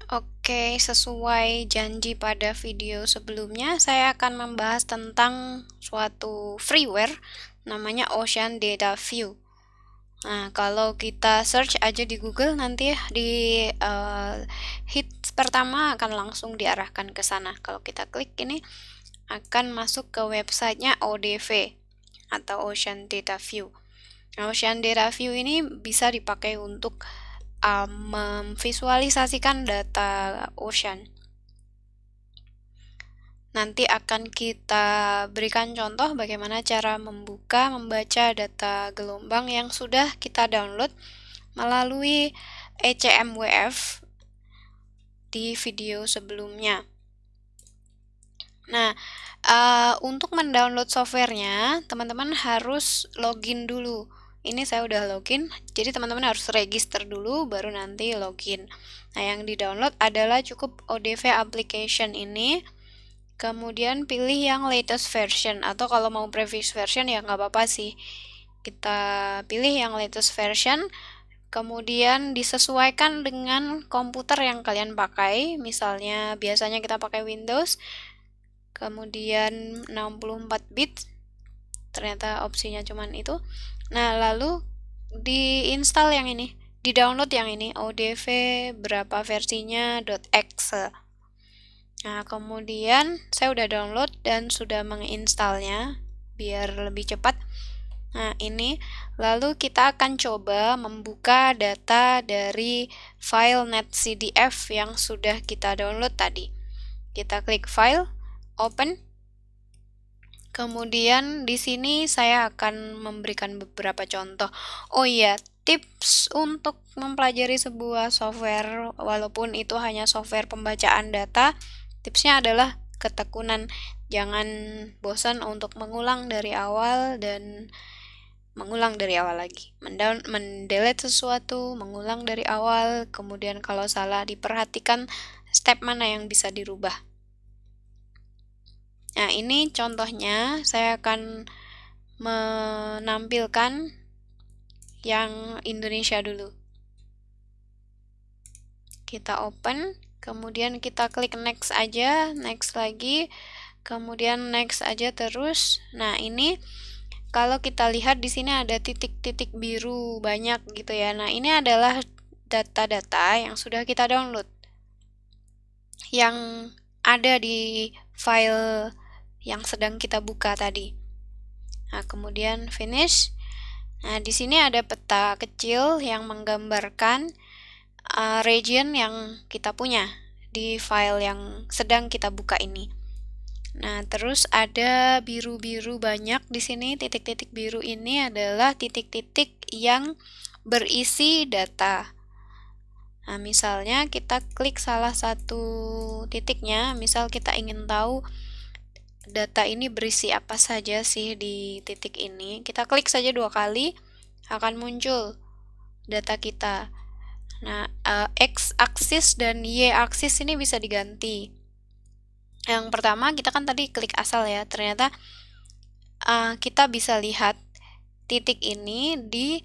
Oke, sesuai janji pada video sebelumnya, saya akan membahas tentang suatu freeware namanya Ocean Data View. Nah, kalau kita search aja di Google nanti di hits pertama akan langsung diarahkan ke sana. Kalau kita klik ini akan masuk ke websitenya ODV atau Ocean Data View. Nah, Ocean Data View ini bisa dipakai untuk memvisualisasikan data ocean. Nanti akan kita berikan contoh bagaimana cara membaca data gelombang yang sudah kita download melalui ECMWF di video sebelumnya. Nah, untuk mendownload softwarenya, teman-teman harus login dulu. Ini saya udah login, jadi teman-teman harus register dulu, baru nanti login. Nah, yang di-download adalah cukup ODV application ini, kemudian pilih yang latest version, atau kalau mau previous version ya nggak apa-apa sih. Kita pilih yang latest version, kemudian disesuaikan dengan komputer yang kalian pakai, misalnya biasanya kita pakai Windows, kemudian 64 bit, ternyata opsinya cuman itu. Nah, lalu diinstal yang ini, di-download yang ini, ODV berapa versinya .exe. Nah, kemudian saya udah download dan sudah menginstalnya biar lebih cepat. Nah, ini lalu kita akan coba membuka data dari file netcdf yang sudah kita download tadi. Kita klik file, open. Kemudian di sini saya akan memberikan beberapa contoh. Oh iya, tips untuk mempelajari sebuah software walaupun itu hanya software pembacaan data, tipsnya adalah ketekunan. Jangan bosan untuk mengulang dari awal dan mengulang dari awal lagi. Mendelete sesuatu, mengulang dari awal, kemudian kalau salah diperhatikan step mana yang bisa dirubah. Nah, ini contohnya saya akan menampilkan yang Indonesia dulu. Kita open, kemudian kita klik next aja, next lagi, kemudian next aja terus. Nah, ini kalau kita lihat di sini ada titik-titik biru banyak gitu ya. Nah, ini adalah data-data yang sudah kita download, yang ada di file yang sedang kita buka tadi. Nah, kemudian finish. Nah, di sini ada peta kecil yang menggambarkan region yang kita punya di file yang sedang kita buka ini. Nah, terus ada biru-biru banyak di sini. Titik-titik biru ini adalah titik-titik yang berisi data. Nah, misalnya kita klik salah satu titiknya, misal kita ingin tahu data ini berisi apa saja sih di titik ini. Kita klik saja 2 kali, akan muncul data kita. Nah, X-aksis dan Y-aksis ini bisa diganti. Yang pertama, kita kan tadi klik asal ya, ternyata kita bisa lihat titik ini di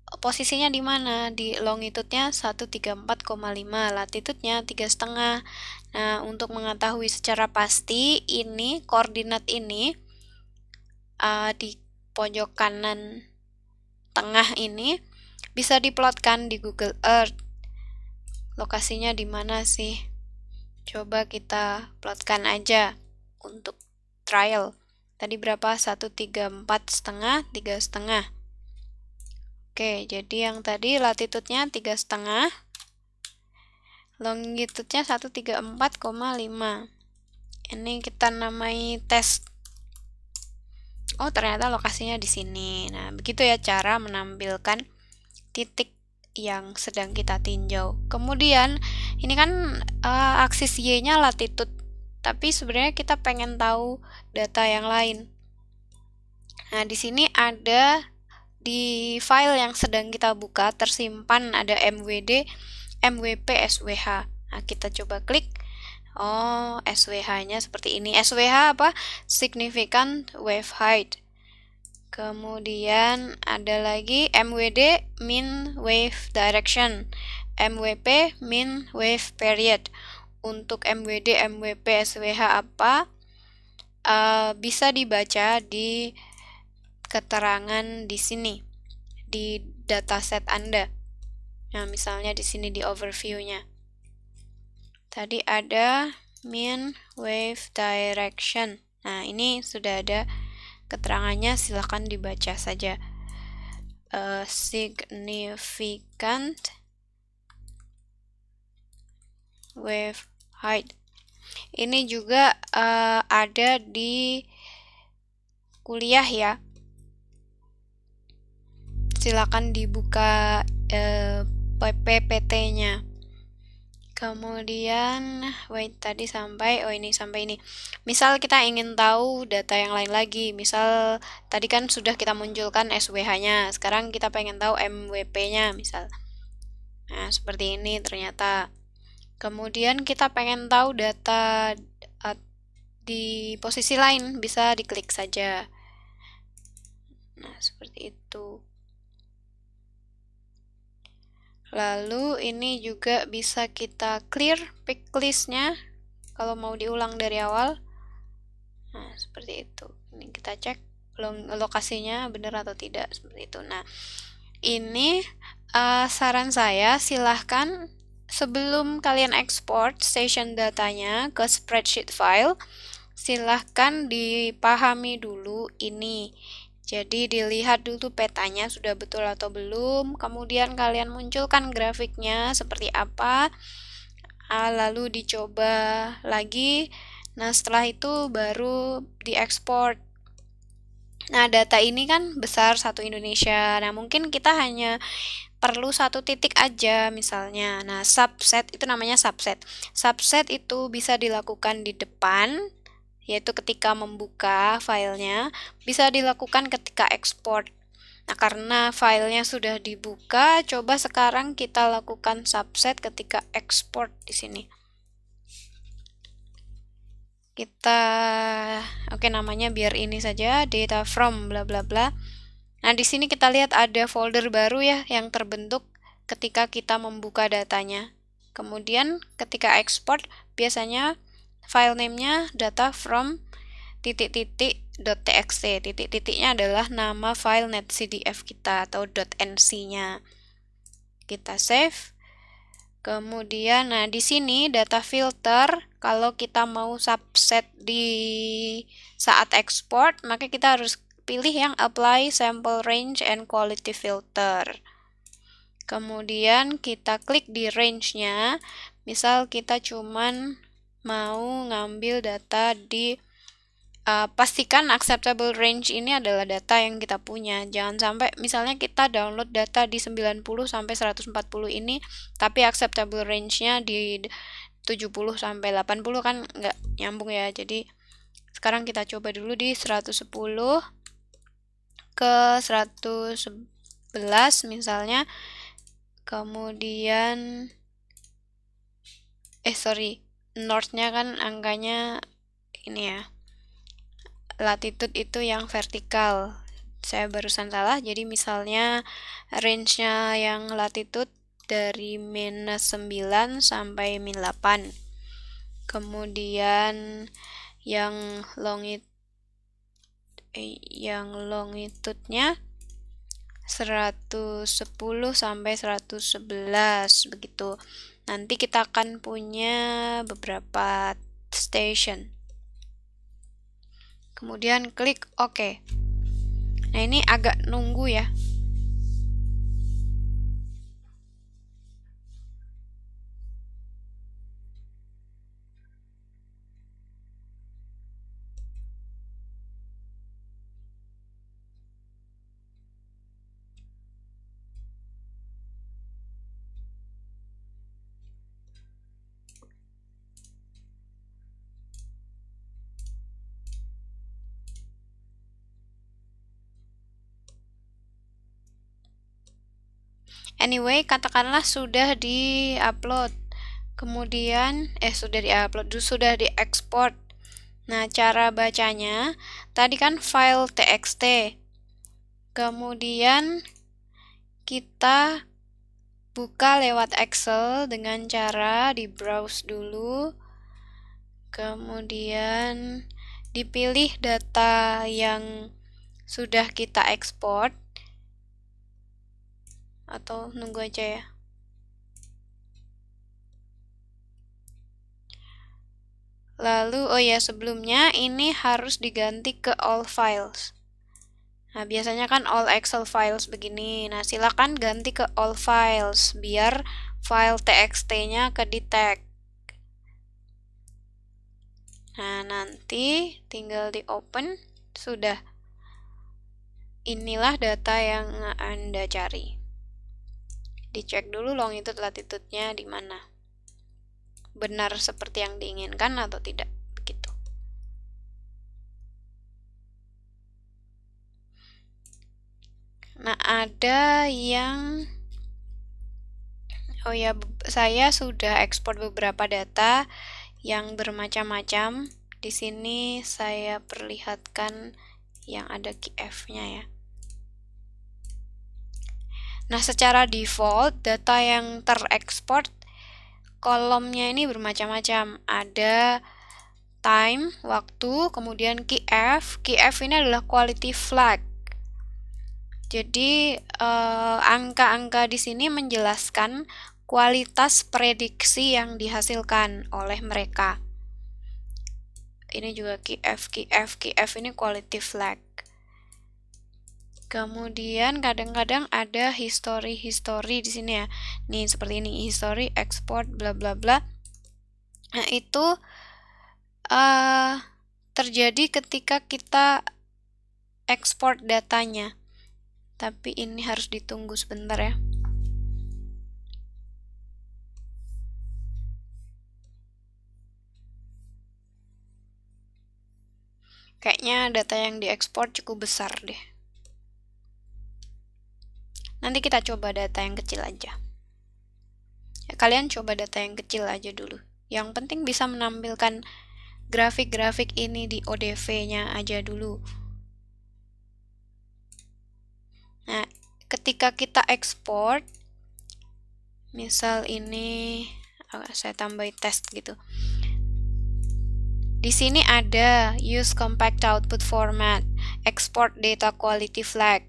posisinya di mana, di longitude-nya 134,5, latitude-nya 3,5. Nah, untuk mengetahui secara pasti ini koordinat ini di pojok kanan tengah ini bisa diplotkan di Google Earth. Lokasinya di mana sih? Coba kita plotkan aja untuk trial. Tadi berapa? 134,5, 3,5. Oke, jadi yang tadi latitude-nya 3,5, longitude-nya 134,5. Ini kita namai test. Oh, ternyata lokasinya di sini. Nah, begitu ya cara menampilkan titik yang sedang kita tinjau. Kemudian, ini kan aksis Y-nya latitude, tapi sebenarnya kita pengen tahu data yang lain. Nah, di sini ada di file yang sedang kita buka tersimpan ada MWD, MWP, SWH. Nah, kita coba klik. Oh, SWH-nya seperti ini. SWH apa? Significant Wave Height. Kemudian ada lagi MWD, Mean Wave Direction. MWP mean wave period. Untuk MWD, MWP, SWH apa? Bisa dibaca di keterangan di sini di dataset Anda. Nah, misalnya di sini di overview-nya. Tadi ada mean wave direction. Nah, ini sudah ada keterangannya, silahkan dibaca saja. Significant wave height. Ini juga ada di kuliah ya. Silakan dibuka PPT-nya. Kemudian, tadi sampai, ini sampai ini. Misal kita ingin tahu data yang lain lagi. Misal, tadi kan sudah kita munculkan SWH-nya. Sekarang kita pengen tahu MWP-nya, misal. Nah, seperti ini ternyata. Kemudian kita pengen tahu data di posisi lain, bisa diklik saja. Nah, seperti itu. Lalu ini juga bisa kita clear pick list-nya kalau mau diulang dari awal. Nah, seperti itu. Ini kita cek lokasinya benar atau tidak, seperti itu. Nah, ini saran saya, silahkan sebelum kalian export session datanya ke spreadsheet file, silahkan dipahami dulu ini. Jadi dilihat dulu petanya sudah betul atau belum, kemudian kalian munculkan grafiknya seperti apa, lalu dicoba lagi. Nah, setelah itu baru diekspor. Nah, data ini kan besar satu Indonesia. Nah, mungkin kita hanya perlu satu titik aja misalnya. Nah, subset itu namanya subset. Subset itu bisa dilakukan di depan, yaitu ketika membuka filenya, bisa dilakukan ketika ekspor. Nah, karena filenya sudah dibuka, coba sekarang kita lakukan subset ketika ekspor di sini. Kita, namanya biar ini saja, data from bla bla bla. Nah, di sini kita lihat ada folder baru ya yang terbentuk ketika kita membuka datanya. Kemudian ketika ekspor, biasanya file name-nya data from .txt. Titik-titiknya adalah nama file netcdf kita atau .nc-nya. Kita save. Kemudian, nah di sini data filter, kalau kita mau subset di saat ekspor, maka kita harus pilih yang apply sample range and quality filter. Kemudian kita klik di range-nya. Misal kita cuman mau ngambil data di pastikan acceptable range ini adalah data yang kita punya. Jangan sampai misalnya kita download data di 90 sampai 140 ini, tapi acceptable range-nya di 70 sampai 80 kan nggak nyambung ya. Jadi sekarang kita coba dulu di 110 ke 111 misalnya. Kemudian north-nya kan angkanya ini ya, latitude itu yang vertikal. Saya barusan salah, jadi misalnya range-nya yang latitude dari minus 9 sampai min 8. Kemudian yang longitude-nya 110 sampai 111 begitu. Nanti kita akan punya beberapa station. Kemudian klik OK. Nah, ini agak nunggu ya. Anyway, katakanlah sudah di-upload. Kemudian sudah diekspor. Nah, cara bacanya tadi kan file txt. Kemudian kita buka lewat Excel dengan cara di browse dulu, kemudian dipilih data yang sudah kita ekspor, atau nunggu aja ya. Lalu, oh ya, sebelumnya ini harus diganti ke all files. Nah, biasanya kan all Excel files begini. Nah, silakan ganti ke all files biar file txt-nya ke detect. Nah, nanti tinggal di open, sudah. Inilah data yang Anda cari. Dicek dulu longitude latitude-nya di mana. Benar seperti yang diinginkan atau tidak, begitu. Nah, ada yang oh ya, saya sudah ekspor beberapa data yang bermacam-macam. Di sini saya perlihatkan yang ada keyf-nya ya. Nah, secara default data yang terekspor kolomnya ini bermacam-macam. Ada time, waktu, kemudian keyf. Keyf ini adalah quality flag. Jadi angka-angka di sini menjelaskan kualitas prediksi yang dihasilkan oleh mereka. Ini juga keyf ini quality flag. Kemudian kadang-kadang ada history di sini ya. Nih seperti ini, history, export, bla bla bla. Nah, itu terjadi ketika kita ekspor datanya. Tapi ini harus ditunggu sebentar ya. Kayaknya data yang diekspor cukup besar deh. Nanti kita coba data yang kecil aja. Ya, kalian coba data yang kecil aja dulu. Yang penting bisa menampilkan grafik-grafik ini di ODV-nya aja dulu. Nah, ketika kita ekspor, misal ini saya tambahin test gitu. Di sini ada use compact output format, export data quality flag.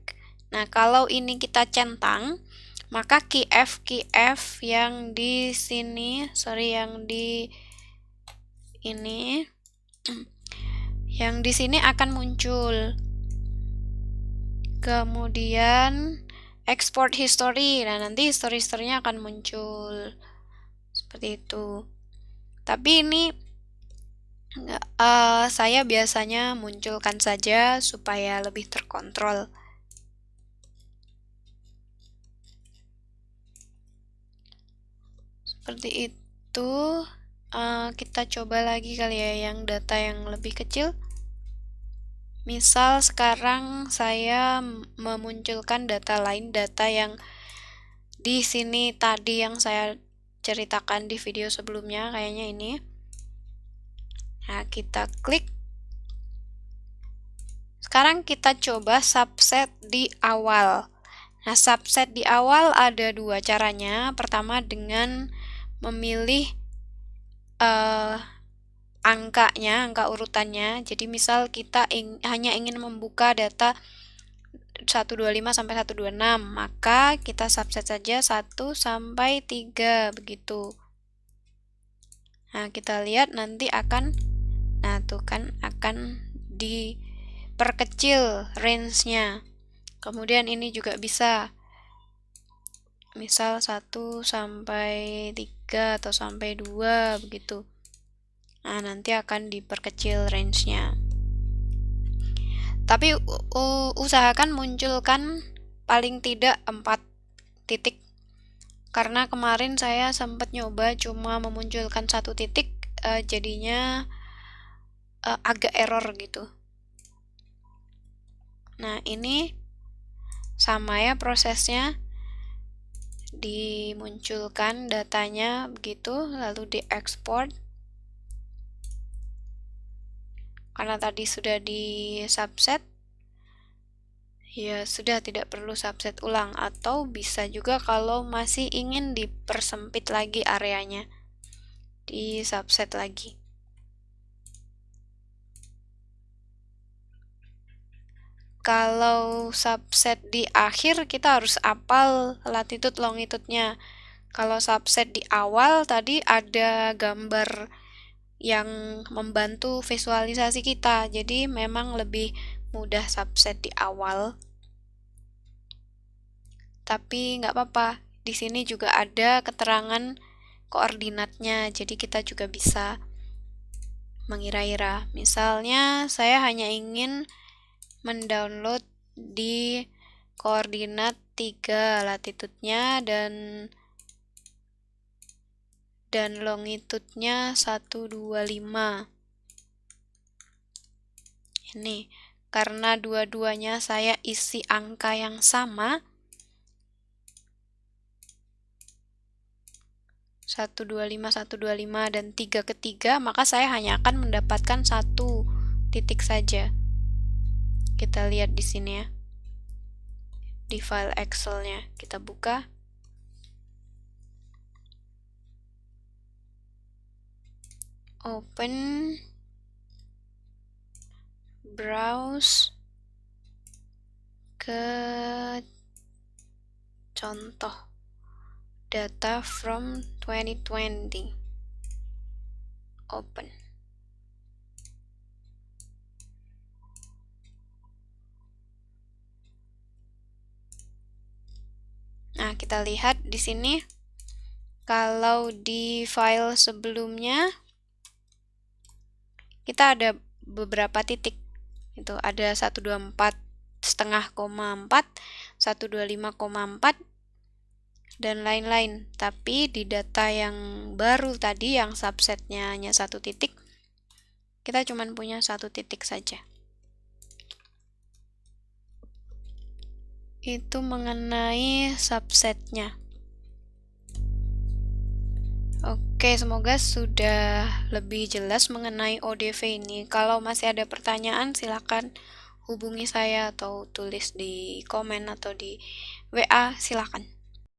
Nah, kalau ini kita centang, maka keyf yang di sini, yang di ini, yang di sini akan muncul. Kemudian export history, nah nanti history-nya akan muncul seperti itu. Tapi ini saya biasanya munculkan saja supaya lebih terkontrol. Seperti itu. Kita coba lagi kali ya yang data yang lebih kecil. Misal sekarang saya memunculkan data lain, data yang di sini tadi yang saya ceritakan di video sebelumnya, kayaknya ini. Nah, kita klik. Sekarang kita coba subset di awal. Nah, subset di awal ada dua caranya. Pertama dengan memilih angkanya, angka urutannya. Jadi misal kita hanya ingin membuka data 125 sampai 126, maka kita subset saja 1 sampai 3 begitu. Nah, kita lihat nanti akan akan diperkecil range-nya. Kemudian ini juga bisa misal 1 sampai 3 atau sampai 2 begitu. Nah, nanti akan diperkecil range-nya. Tapi usahakan munculkan paling tidak 4 titik. Karena kemarin saya sempat nyoba cuma memunculkan 1 titik, jadinya agak error gitu. Nah, ini sama ya prosesnya. Dimunculkan datanya begitu, lalu diekspor. Karena tadi sudah di subset, ya sudah tidak perlu subset ulang, atau bisa juga kalau masih ingin dipersempit lagi areanya, di subset lagi. Kalau subset di akhir kita harus hafal latitude longitude-nya. Kalau subset di awal tadi ada gambar yang membantu visualisasi kita, jadi memang lebih mudah subset di awal. Tapi nggak apa-apa, di sini juga ada keterangan koordinatnya, jadi kita juga bisa mengira-ira. Misalnya saya hanya ingin mendownload di koordinat 3 latitudenya dan longitudenya 125. Ini karena dua-duanya saya isi angka yang sama, 125, 125, dan 3 ke 3, maka saya hanya akan mendapatkan satu titik saja. Kita lihat di sini ya. Di file Excel-nya kita buka. Open, browse ke contoh data from 2020. Open. Nah, kita lihat di sini kalau di file sebelumnya kita ada beberapa titik. Itu ada 124,5,4, 125,4, dan lain-lain. Tapi di data yang baru tadi, yang subsetnya hanya satu titik, kita cuma punya satu titik saja. Itu mengenai subsetnya. Oke, semoga sudah lebih jelas mengenai ODV ini. Kalau masih ada pertanyaan, silakan hubungi saya atau tulis di komen atau di WA, silakan.